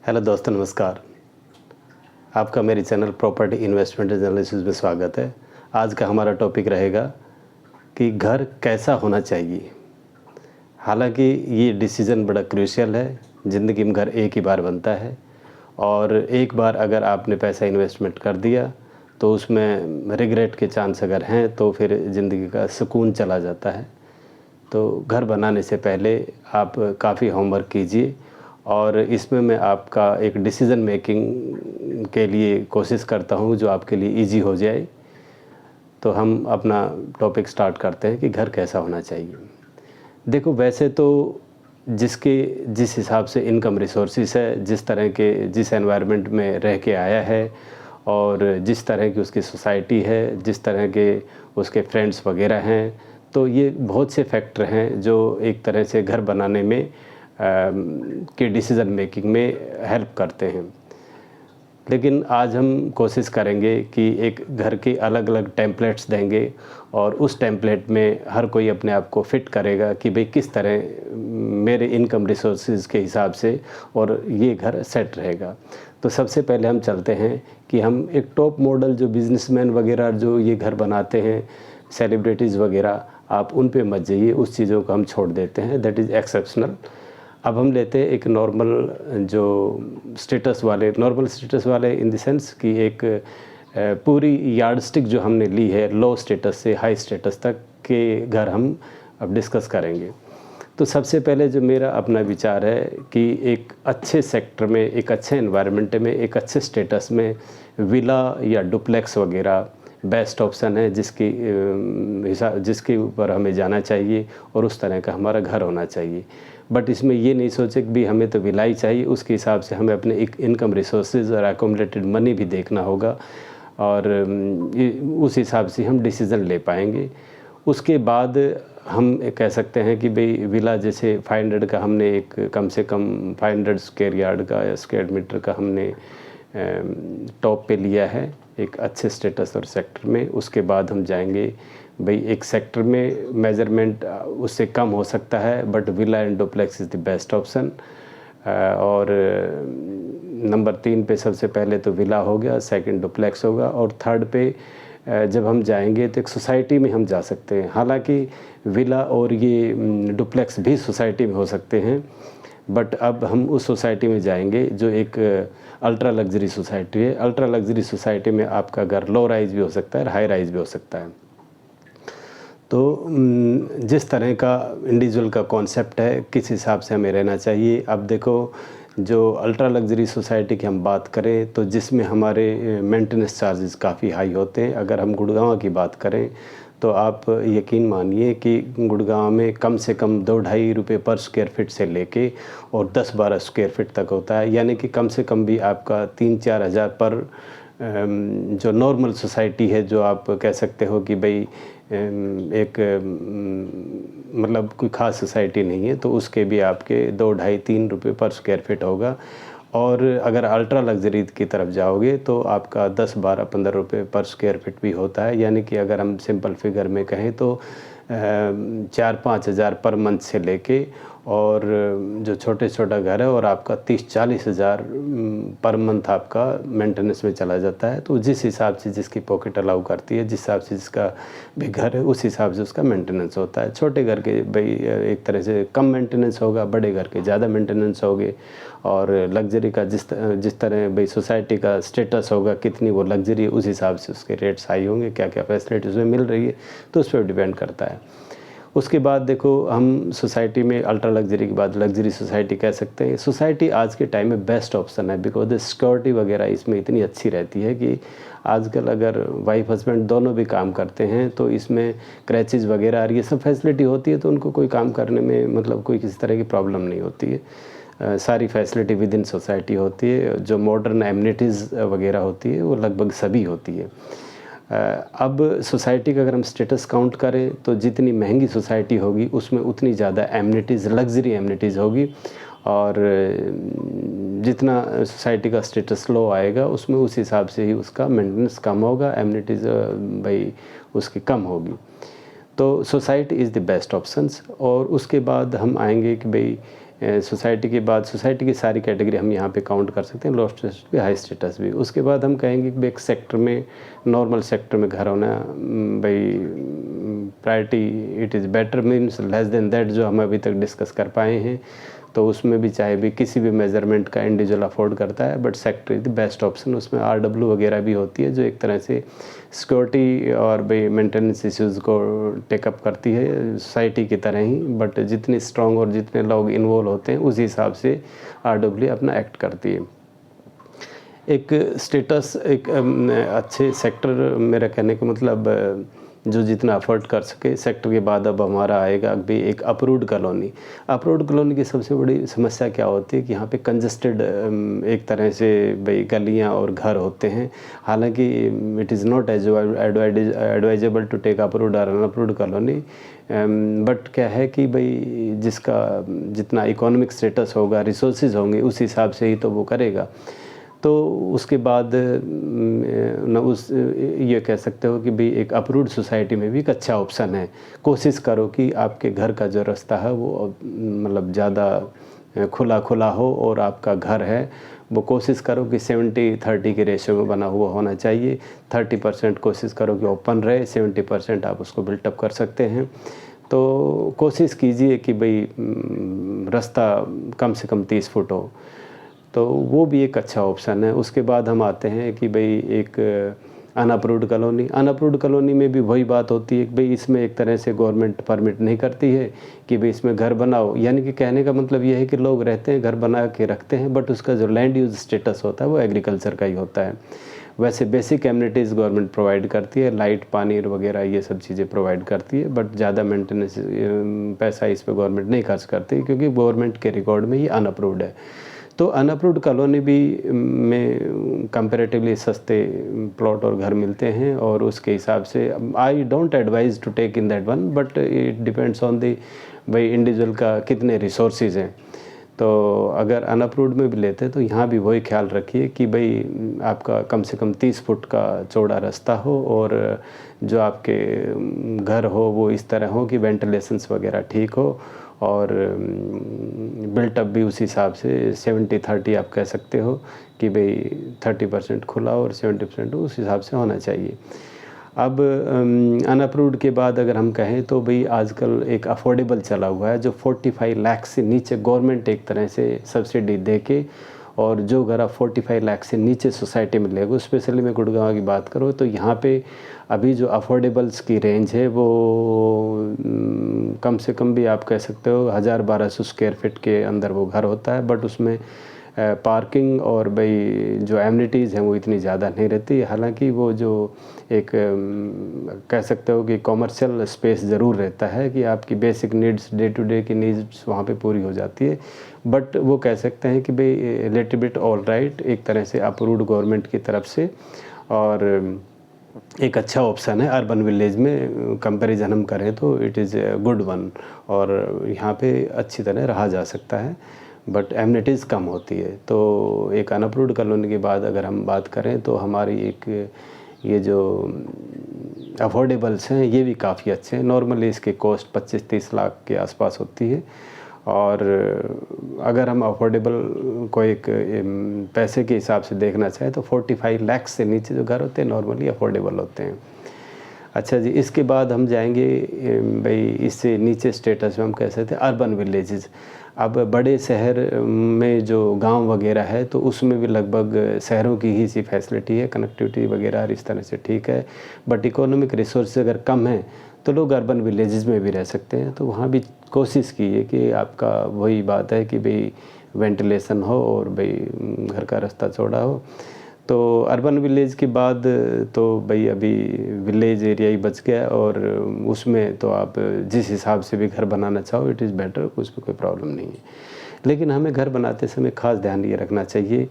Hello दोस्तों, नमस्कार। आपका मेरे चैनल प्रॉपर्टी इन्वेस्टमेंट एनालिसिस में स्वागत है। आज का हमारा टॉपिक रहेगा कि घर कैसा होना चाहिए। हालांकि ये डिसीज़न बड़ा क्रूशियल है। ज़िंदगी में घर एक ही बार बनता है और एक बार अगर आपने पैसा इन्वेस्टमेंट कर दिया तो उसमें रिग्रेट के चांस अगर हैं तो फिर ज़िंदगी का सुकून चला जाता है। तो घर बनाने से पहले आप काफ़ी होमवर्क कीजिए और इसमें मैं आपका एक डिसीज़न मेकिंग के लिए कोशिश करता हूँ जो आपके लिए इजी हो जाए। तो हम अपना टॉपिक स्टार्ट करते हैं कि घर कैसा होना चाहिए। देखो, वैसे तो जिस हिसाब से इनकम रिसोर्सेज है, जिस एनवायरनमेंट में रह के आया है और जिस तरह की उसकी सोसाइटी है, जिस तरह के उसके फ्रेंड्स वगैरह हैं, तो ये बहुत से फैक्टर हैं जो एक तरह से घर बनाने में के डिसीज़न मेकिंग में हेल्प करते हैं। लेकिन आज हम कोशिश करेंगे कि एक घर के अलग अलग टेम्पलेट्स देंगे और उस टेम्पलेट में हर कोई अपने आप को फिट करेगा कि भाई किस तरह मेरे इनकम रिसोर्सेज के हिसाब से और ये घर सेट रहेगा। तो सबसे पहले हम चलते हैं कि हम एक टॉप मॉडल जो बिजनेसमैन वगैरह जो ये घर बनाते हैं, सेलिब्रिटीज़ वगैरह, आप उन पे मत जाइए, उस चीज़ों को हम छोड़ देते हैं, दैट इज़ एक्सेप्शनल। अब हम लेते हैं एक नॉर्मल स्टेटस वाले इन द सेंस कि एक पूरी यार्डस्टिक जो हमने ली है लो स्टेटस से हाई स्टेटस तक के घर हम अब डिस्कस करेंगे। तो सबसे पहले जो मेरा अपना विचार है कि एक अच्छे सेक्टर में, एक अच्छे एनवायरनमेंट में, एक अच्छे स्टेटस में विला या डुप्लेक्स वगैरह बेस्ट ऑप्शन है जिसके ऊपर हमें जाना चाहिए और उस तरह का हमारा घर होना चाहिए। बट इसमें ये नहीं सोचे कि भी हमें तो विला ही चाहिए, उसके हिसाब से हमें अपने एक इनकम रिसोर्सेज और अकोमोडेटेड मनी भी देखना होगा और उस हिसाब से हम डिसीज़न ले पाएंगे। उसके बाद हम कह सकते हैं कि भाई विला जैसे 500 का हमने एक कम से कम 500 स्क्वायर यार्ड का या स्क्वायर मीटर का हमने टॉप पे लिया है एक अच्छे स्टेटस और सेक्टर में। उसके बाद हम जाएंगे भाई एक सेक्टर में मेजरमेंट उससे कम हो सकता है but villa and duplex is the best option. और नंबर 3 पे सबसे पहले तो विला हो गया, सेकंड डुप्लेक्स होगा और थर्ड पे जब हम जाएंगे तो एक सोसाइटी में हम जा सकते हैं। हालांकि विला और ये डुप्लेक्स भी सोसाइटी में हो सकते हैं बट अब हम उस सोसाइटी में जाएंगे जो एक अल्ट्रा लग्जरी सोसाइटी है। अल्ट्रा लग्जरी सोसाइटी में आपका घर लो राइज भी हो सकता है और हाई राइज भी हो सकता है। तो जिस तरह का इंडिविजुअल का कॉन्सेप्ट है, किस हिसाब से हमें रहना चाहिए। अब देखो, जो अल्ट्रा लग्जरी सोसाइटी की हम बात करें तो जिसमें हमारे मेंटेनेंस चार्जेस काफ़ी हाई होते हैं। अगर हम गुड़गांव की बात करें तो आप यकीन मानिए कि गुड़गांव में कम से कम 2-2.5 रुपये पर स्क्वायर फीट से लेके और 10-12 स्क्वायर फीट तक होता है। यानी कि कम से कम भी आपका 3-4 हज़ार पर जो नॉर्मल सोसाइटी है, जो आप कह सकते हो कि भाई एक मतलब कोई ख़ास सोसाइटी नहीं है, तो उसके भी आपके 2-2.5-3 रुपये पर स्क्वायर फीट होगा। और अगर अल्ट्रा लग्जरी की तरफ जाओगे तो आपका 10-12-15 रुपये पर स्क्वायर फीट भी होता है। यानी कि अगर हम सिंपल फिगर में कहें तो 4-5 हज़ार पर मंथ से लेके और जो छोटा घर है और आपका 30-40 हज़ार पर मंथ आपका मेंटेनेंस में चला जाता है। तो जिस हिसाब से जिसकी पॉकेट अलाउ करती है, जिस हिसाब से जिसका भी घर है, उस हिसाब से उसका मेंटेनेंस होता है। छोटे घर के भाई एक तरह से कम मेंटेनेंस होगा, बड़े घर के ज़्यादा मेंटेनेंस होगे। और लग्जरी का जिस तरह भाई सोसाइटी का स्टेटस होगा, कितनी वो लग्जरी है, उस हिसाब से उसके रेट्स हाई होंगे। क्या क्या फैसिलिटी उसमें मिल रही है तो उस पर डिपेंड करता है। उसके बाद देखो, हम सोसाइटी में अल्ट्रा लग्जरी के बाद लग्जरी सोसाइटी कह सकते हैं। सोसाइटी आज के टाइम में बेस्ट ऑप्शन है बिकॉज द सिक्योरिटी वगैरह इसमें इतनी अच्छी रहती है कि आजकल अगर वाइफ हस्बैंड दोनों भी काम करते हैं तो इसमें क्रैचेज़ वगैरह और ये सब फैसिलिटी होती है, तो उनको कोई काम करने में मतलब कोई किसी तरह की प्रॉब्लम नहीं होती है। सारी फैसिलिटी विद इन सोसाइटी होती है। जो मॉडर्न एमिनिटीज़ वगैरह होती है वो लगभग सभी होती है। अब सोसाइटी का अगर हम स्टेटस काउंट करें तो जितनी महंगी सोसाइटी होगी उसमें उतनी ज़्यादा एमिनिटीज़, लग्जरी एमिनिटीज़ होगी। और जितना सोसाइटी का स्टेटस लो आएगा उसमें उस हिसाब से ही उसका मेंटेनेंस कम होगा, एमिनिटीज़ भाई उसकी कम होगी। तो society is the best options. और उसके बाद हम आएंगे कि भाई सोसाइटी के बाद सोसाइटी की सारी कैटेगरी हम यहाँ पे काउंट कर सकते हैं, लो स्टेटस भी, हाई स्टेटस भी। उसके बाद हम कहेंगे कि एक सेक्टर में, नॉर्मल सेक्टर में घर होना भाई priority, it is better means less than that जो हम अभी तक डिस्कस कर पाए हैं। तो उसमें भी चाहे भी किसी भी मेजरमेंट का इंडिविजुअल अफोर्ड करता है, but sector is the best option. उसमें RW वगैरह भी होती है जो एक तरह से सिक्योरिटी और भाई मेंटेनेंस इश्यूज़ को टेकअप करती है सोसाइटी की तरह ही, बट जितनी स्ट्रॉन्ग और जितने लोग इन्वॉल्व होते हैं उस हिसाब से RW अपना एक्ट करती है। एक स्टेटस, एक अच्छे सेक्टर, मेरा कहने का मतलब जो जितना अफोर्ड कर सके सेक्टर के बाद अब हमारा आएगा भी एक अप्रूव्ड कॉलोनी। अप्रूव्ड कॉलोनी की सबसे बड़ी समस्या क्या होती है कि यहाँ पे कंजस्टेड एक तरह से भाई गलियाँ और घर होते हैं। हालांकि it is not advisable to take approved और अनअप्रूव्ड कॉलोनी, बट क्या है कि भाई जिसका जितना इकोनॉमिक स्टेटस होगा, रिसोर्सेज होंगे, उस हिसाब से ही तो वो करेगा। तो उसके बाद न उस ये कह सकते हो कि भाई एक अप्रूव्ड सोसाइटी में भी एक अच्छा ऑप्शन है। कोशिश करो कि आपके घर का जो रास्ता है वो मतलब ज़्यादा खुला खुला हो, और आपका घर है वो कोशिश करो कि 70-30 के रेशियो में बना हुआ होना चाहिए। 30% कोशिश करो कि ओपन रहे, 70% आप उसको बिल्टअप कर सकते हैं। तो कोशिश कीजिए कि भाई रास्ता कम से कम 30 फुट हो, तो वो भी एक अच्छा ऑप्शन है। उसके बाद हम आते हैं कि भाई एक अनअप्रूव्ड कॉलोनी। अनअप्रूव्ड कॉलोनी में भी वही बात होती है कि भाई इसमें एक तरह से गवर्नमेंट परमिट नहीं करती है कि भाई इसमें घर बनाओ। यानी कि कहने का मतलब ये है कि लोग रहते हैं, घर बना के रखते हैं, बट उसका जो लैंड यूज स्टेटस होता है वो एग्रीकल्चर का ही होता है। वैसे बेसिक एमिनिटीज़ गवर्नमेंट प्रोवाइड करती है, लाइट, पानी वगैरह ये सब चीज़ें प्रोवाइड करती है, बट ज़्यादा मेंटेनेंस पैसा इस पर गवर्नमेंट नहीं खर्च करती, क्योंकि गवर्नमेंट के रिकॉर्ड में ये अनअप्रूव्ड है। तो अनअप्रूव्ड कॉलोनी भी में कंपैरेटिवली सस्ते प्लॉट और घर मिलते हैं, और उसके हिसाब से I don't advise to take in that one, but it depends on the भाई इंडिविजुअल का कितने रिसोर्सेज हैं। तो अगर अनअप्रूव्ड में भी लेते हैं तो यहाँ भी वही ख्याल रखिए कि भाई आपका कम से कम 30 फुट का चौड़ा रास्ता हो, और जो आपके घर हो वो इस तरह हो कि वेंटिलेशंस वगैरह ठीक हो, और बिल्टअप भी उस हिसाब से 70-30 आप कह सकते हो कि भाई 30% खुला और 70% उस हिसाब से होना चाहिए। अब अनअप्रूव्ड के बाद अगर हम कहें तो भाई आजकल एक अफोर्डेबल चला हुआ है जो 45 लाख से नीचे गवर्नमेंट एक तरह से सब्सिडी दे के, और जो घर आप 45 लाख से नीचे सोसाइटी में लेगा, स्पेशली मैं गुड़गांव की बात करूँ तो यहाँ पे अभी जो अफोर्डेबल्स की रेंज है वो कम से कम भी आप कह सकते हो 1000-1200 स्क्वायर फीट के अंदर वो घर होता है, बट उसमें पार्किंग और भाई जो एमिनिटीज़ हैं वो इतनी ज़्यादा नहीं रहती। हालांकि वो जो एक कह सकते हो कि कॉमर्शियल स्पेस ज़रूर रहता है कि आपकी basic needs, day to day की नीड्स वहाँ पे पूरी हो जाती है, बट वो कह सकते हैं कि भाई लिटिल बिट ऑल राइट, एक तरह से अप्रूव्ड गवर्नमेंट की तरफ से, और एक अच्छा ऑप्शन है। अर्बन विलेज में कंपैरिजन हम करें तो it is a good one, और यहाँ पे अच्छी तरह रहा जा सकता है, बट एमिनिटीज़ कम होती है। तो एक अनअप्रूव्ड कॉलोनी के बाद अगर हम बात करें तो हमारी एक ये जो अफोर्डेबल्स हैं ये भी काफ़ी अच्छे हैं। नॉर्मली इसकी कॉस्ट 25-30 लाख के आसपास होती है, और अगर हम अफोर्डेबल को एक पैसे के हिसाब से देखना चाहें तो 45 लाख से नीचे जो घर होते हैं नॉर्मली अफोर्डेबल होते हैं। अच्छा जी, इसके बाद हम जाएंगे भाई इससे नीचे स्टेटस में हम कह सकते हैं अर्बन विलेजेस। अब बड़े शहर में जो गांव वगैरह है तो उसमें भी लगभग शहरों की ही सी फैसिलिटी है, कनेक्टिविटी वगैरह इस तरह से ठीक है, बट इकोनॉमिक रिसोर्स अगर कम है तो लोग अर्बन विलेजेस में भी रह सकते हैं। तो वहाँ भी कोशिश कीजिए कि आपका वही बात है कि भाई वेंटिलेशन हो और भाई घर का रास्ता चौड़ा हो। तो अर्बन विलेज के बाद तो भाई अभी विलेज एरिया ही बच गया, और उसमें तो आप जिस हिसाब से भी घर बनाना चाहो इट इज़ बेटर, उसमें कोई प्रॉब्लम नहीं है। लेकिन हमें घर बनाते समय ख़ास ध्यान ये रखना चाहिए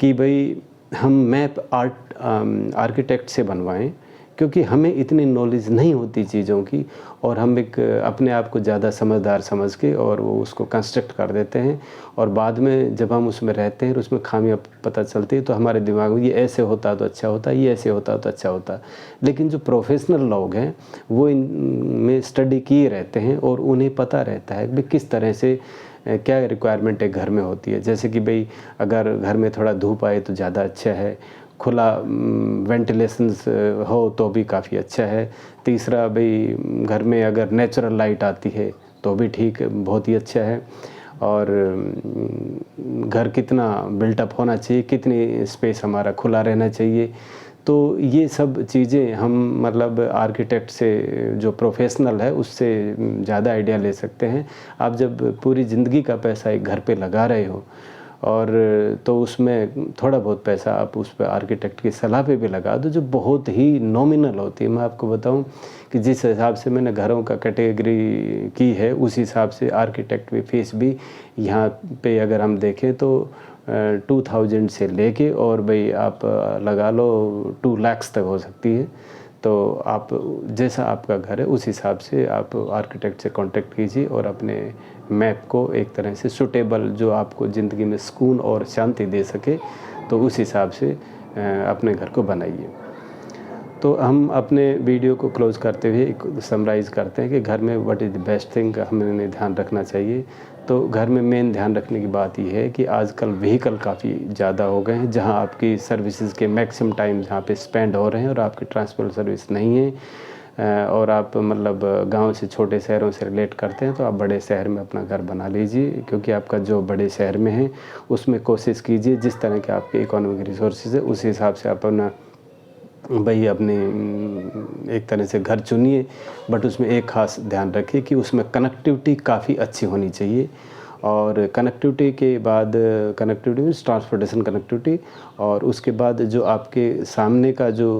कि भाई हम मैप आर्किटेक्ट से बनवाएं, क्योंकि हमें इतनी नॉलेज नहीं होती चीज़ों की, और हम एक अपने आप को ज़्यादा समझदार समझ के और वो उसको कंस्ट्रक्ट कर देते हैं, और बाद में जब हम उसमें रहते हैं और उसमें खामियां पता चलती है तो हमारे दिमाग में ये ऐसे होता तो अच्छा होता, ये ऐसे होता तो अच्छा होता। लेकिन जो प्रोफेशनल लोग हैं वो इनमें स्टडी किए रहते हैं और उन्हें पता रहता है कि किस तरह से क्या रिक्वायरमेंट एक घर में होती है। जैसे कि भाई अगर घर में थोड़ा धूप आए तो ज़्यादा अच्छा है, खुला वेंटिलेशंस हो तो भी काफ़ी अच्छा है। तीसरा भाई घर में अगर नेचुरल लाइट आती है तो भी ठीक, बहुत ही अच्छा है। और घर कितना बिल्टअप होना चाहिए, कितनी स्पेस हमारा खुला रहना चाहिए, तो ये सब चीज़ें हम मतलब आर्किटेक्ट से जो प्रोफेशनल है उससे ज़्यादा आइडिया ले सकते हैं। आप जब पूरी ज़िंदगी का पैसा एक घर पे लगा रहे हो और तो उसमें थोड़ा बहुत पैसा आप उस पे आर्किटेक्ट की सलाह पे भी लगा दो, जो बहुत ही नॉमिनल होती है। मैं आपको बताऊं कि जिस हिसाब से मैंने घरों का कैटेगरी की है उस हिसाब से आर्किटेक्ट की फीस भी यहाँ पे अगर हम देखें तो 2000 से लेके और भाई आप लगा लो 2 लाख तक हो सकती है। तो आप जैसा आपका घर है उस हिसाब से आप आर्किटेक्ट से कांटेक्ट कीजिए और अपने मैप को एक तरह से सूटेबल, जो आपको ज़िंदगी में सुकून और शांति दे सके, तो उस हिसाब से अपने घर को बनाइए। तो हम अपने वीडियो को क्लोज़ करते हुए एक समराइज़ करते हैं कि घर में what is the best thing हमें ध्यान रखना चाहिए। तो घर में मेन ध्यान रखने की बात ये है कि आजकल व्हीकल काफ़ी ज़्यादा हो गए हैं, जहां आपकी सर्विसेज के मैक्सिमम टाइम जहां पे स्पेंड हो रहे हैं और आपकी ट्रांसपोर्ट सर्विस नहीं है, और आप मतलब गांव से छोटे शहरों से रिलेट करते हैं, तो आप बड़े शहर में अपना घर बना लीजिए। क्योंकि आपका जो बड़े शहर में है उसमें कोशिश कीजिए जिस तरह के आपके इकोनॉमिक रिसोर्सेज है उस हिसाब से आप अपना भाई अपने एक तरह से घर चुनिए। बट उसमें एक ख़ास ध्यान रखिए कि उसमें कनेक्टिविटी काफ़ी अच्छी होनी चाहिए। और कनेक्टिविटी के बाद कनेक्टिविटी मीन्स ट्रांसपोर्टेशन कनेक्टिविटी, और उसके बाद जो आपके सामने का जो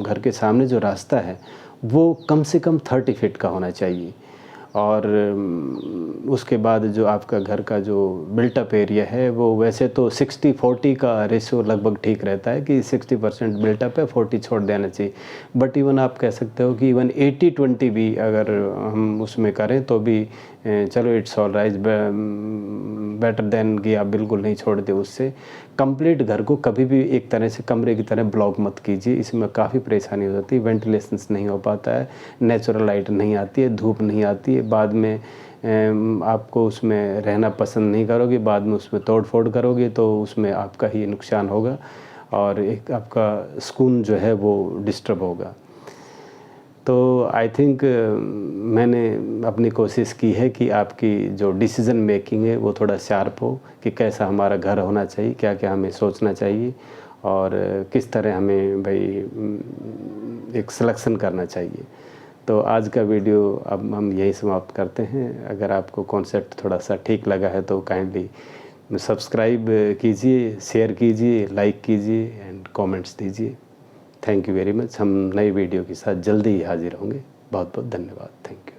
घर के सामने जो रास्ता है वो कम से कम 30 फीट का होना चाहिए। और उसके बाद जो आपका घर का जो बिल्टअप एरिया है वो वैसे तो 60-40 का रेशियो लगभग ठीक रहता है कि 60% बिल्टअप है, 40 छोड़ देना चाहिए। बट इवन आप कह सकते हो कि इवन 80-20 भी अगर हम उसमें करें तो भी चलो it's all right, better than कि आप बिल्कुल नहीं छोड़ दे। उससे कंप्लीट घर को कभी भी एक तरह से कमरे की तरह ब्लॉक मत कीजिए, इसमें काफ़ी परेशानी हो जाती है। वेंटिलेशंस नहीं हो पाता है, नेचुरल लाइट नहीं आती है, धूप नहीं आती है, बाद में आपको उसमें रहना पसंद नहीं करोगे, बाद में उसमें तोड़ फोड़ करोगे तो उसमें आपका ही नुकसान होगा और एक आपका सुकून जो है वो डिस्टर्ब होगा। तो आई थिंक मैंने अपनी कोशिश की है कि आपकी जो डिसीज़न मेकिंग है वो थोड़ा शार्प हो कि कैसा हमारा घर होना चाहिए, क्या क्या हमें सोचना चाहिए और किस तरह हमें भाई एक सिलेक्शन करना चाहिए। तो आज का वीडियो अब हम यही समाप्त करते हैं। अगर आपको कॉन्सेप्ट थोड़ा सा ठीक लगा है तो काइंडली सब्सक्राइब कीजिए, शेयर कीजिए, लाइक कीजिए एंड कमेंट्स दीजिए। Thank you very much. हम नई वीडियो के साथ जल्दी ही हाजिर होंगे। बहुत बहुत धन्यवाद। Thank you.